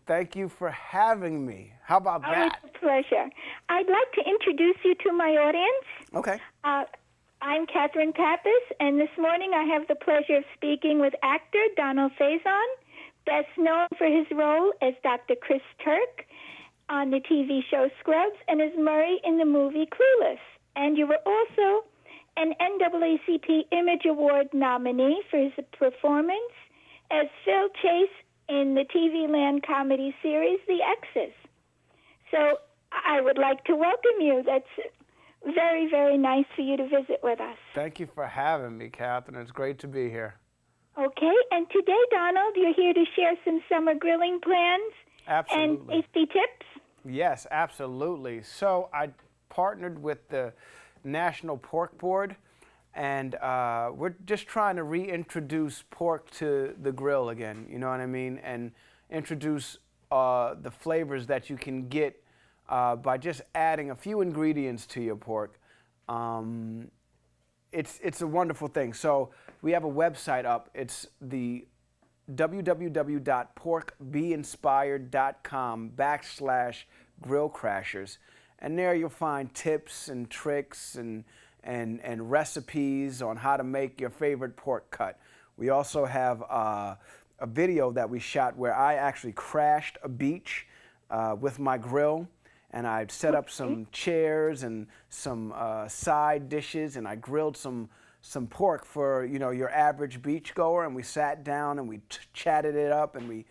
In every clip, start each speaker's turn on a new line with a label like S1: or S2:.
S1: Thank you for having me. How about
S2: Oh,
S1: that?
S2: it's a pleasure. I'd like to introduce you to my audience.
S1: Okay.
S2: I'm Catherine Pappas, and this morning I have the pleasure of speaking with actor Donald Faison, best known for his role as Dr. Chris Turk on the TV show Scrubs and as Murray in the movie Clueless. And you were also an NAACP Image Award nominee for his performance as Phil Chase in the TV Land comedy series The Exes. So I would like to welcome you. That's very, very nice for you to visit with us.
S1: Thank you for having me, Catherine. It's great to be here.
S2: Okay, and today, Donald, you're here to share some summer grilling plans and
S1: Absolutely.
S2: tasty tips.
S1: Yes, absolutely. So I partnered with the National Pork Board, and we're just trying to reintroduce pork to the grill again, you know what I mean? And introduce the flavors that you can get by just adding a few ingredients to your pork. It's a wonderful thing. So we have a website up. It's the www.porkbeinspired.com/grillcrashers. And there you'll find tips and tricks and recipes on how to make your favorite pork cut. We also have a video that we shot where I actually crashed a beach with my grill, and I set up some chairs and some side dishes, and I grilled some pork for, you know, your average beach goer, and we sat down and we chatted it up, and we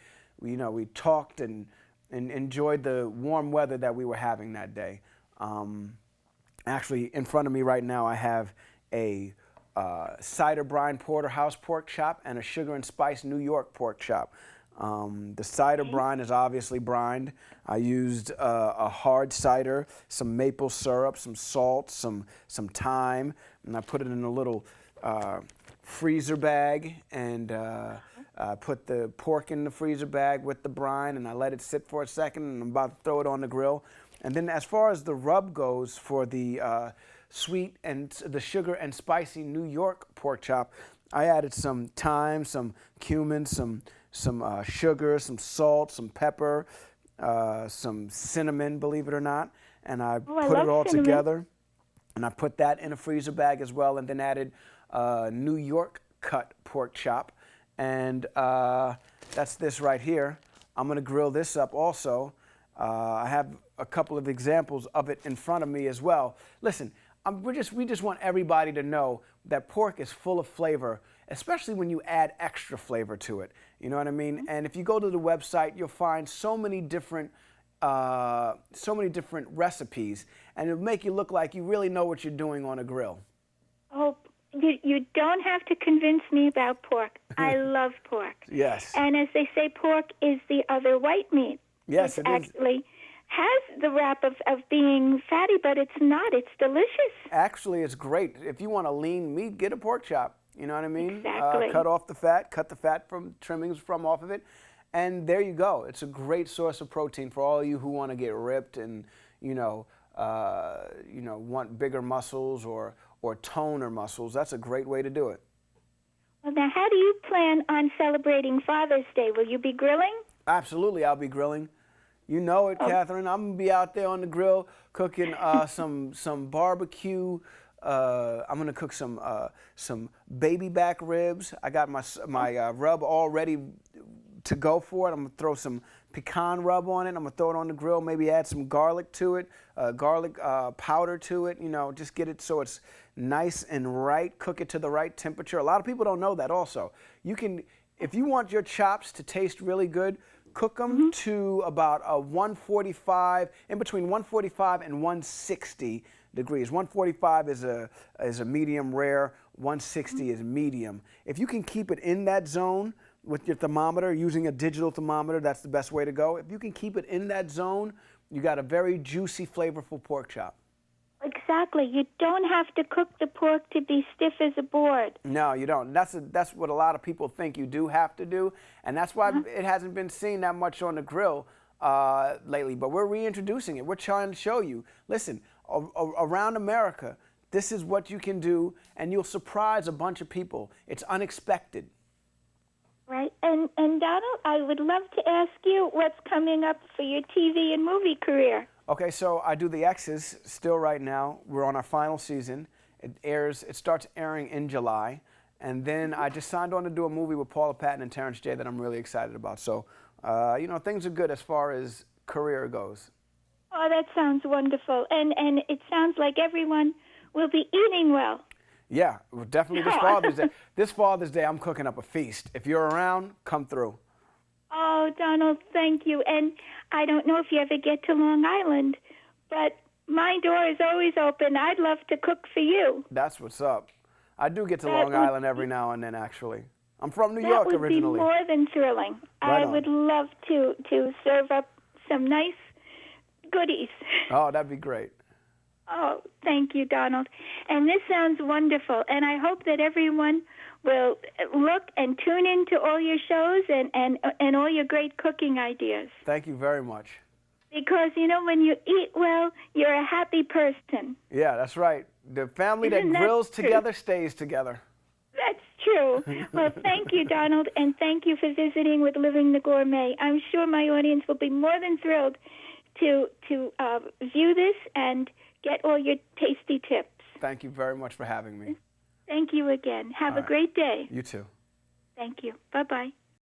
S1: talked and enjoyed the warm weather that we were having that day. Actually, in front of me right now, I have a cider brine porterhouse pork chop and a sugar and spice New York pork chop. The cider brine is obviously brined. I used a hard cider, some maple syrup, some salt, some thyme, and I put it in a little freezer bag, and put the pork in the freezer bag with the brine, and I let it sit for a second, and I'm about to throw it on the grill. And then as far as the rub goes for the sweet and the sugar and spicy New York pork chop, I added some thyme, some cumin, some sugar, some salt, some pepper, some cinnamon, believe it or not, and I put it all together, and I put that in a freezer bag as well, and then added New York cut pork chop, and that's this right here. I'm gonna grill this up also. I have a couple of examples of it in front of me as well. Listen, we just want everybody to know that pork is full of flavor, especially when you add extra flavor to it. You know what I mean? And if you go to the website, you'll find so many different recipes, and it'll make you look like you really know what you're doing on a grill.
S2: Oh, you don't have to convince me about pork. I love pork.
S1: Yes.
S2: And as they say, pork is the other white meat.
S1: Yes, it is.
S2: Actually has the rap of being fatty, but it's not. It's delicious.
S1: Actually, it's great. If you want a lean meat, get a pork chop. You know what I mean?
S2: Exactly.
S1: Cut off the fat, cut the fat from trimmings from off of it, and there you go. It's a great source of protein for all of you who want to get ripped and want bigger muscles or toner muscles. That's a great way to do it.
S2: Well, now, how do you plan on celebrating Father's Day? Will you be grilling?
S1: Absolutely, I'll be grilling. You know it, Catherine. I'm gonna be out there on the grill cooking some barbecue. I'm gonna cook some baby back ribs. I got my rub all ready to go for it. I'm gonna throw some pecan rub on it. I'm gonna throw it on the grill. Maybe add some garlic to it, garlic powder to it. You know, just get it so it's nice and right. Cook it to the right temperature. A lot of people don't know that. Also, you can, if you want your chops to taste really good, cook them to about a 145, in between 145 and 160 degrees. 145 is a medium rare, 160 is medium. If you can keep it in that zone with your thermometer, using a digital thermometer, that's the best way to go. If you can keep it in that zone, you got a very juicy, flavorful pork chop.
S2: Exactly. You don't have to cook the pork to be stiff as a board.
S1: No, you don't. That's what a lot of people think you do have to do, and that's why it hasn't been seen that much on the grill lately. But we're reintroducing it. We're trying to show you. Listen, around America, this is what you can do, and you'll surprise a bunch of people. It's unexpected.
S2: Right. And Donald, I would love to ask you what's coming up for your TV and movie career.
S1: Okay, so I do the X's still right now. We're on our final season. It starts airing in July. And then I just signed on to do a movie with Paula Patton and Terrence J that I'm really excited about. So, things are good as far as career goes.
S2: Oh, that sounds wonderful. And it sounds like everyone will be eating well.
S1: Yeah, well, definitely this Father's Day. This Father's Day, I'm cooking up a feast. If you're around, come through.
S2: Oh, Donald, thank you. And I don't know if you ever get to Long Island, but my door is always open. I'd love to cook for you.
S1: That's what's up. I do get to Long Island every now and then, actually. I'm from New York originally.
S2: That would be more than thrilling.
S1: Right
S2: I
S1: on.
S2: would love to serve up some nice goodies.
S1: Oh, that'd be great.
S2: Oh, thank you, Donald. And this sounds wonderful. And I hope that everyone will look and tune into all your shows and all your great cooking ideas.
S1: Thank you very much.
S2: Because, when you eat well, you're a happy person.
S1: Yeah, that's right. The family that grills together stays together.
S2: That's true. Well, thank you, Donald, and thank you for visiting with Living the Gourmet. I'm sure my audience will be more than thrilled to view this and get all your tasty tips.
S1: Thank you very much for having me.
S2: Thank you again. Have a great day.
S1: You too.
S2: Thank you. Bye-bye.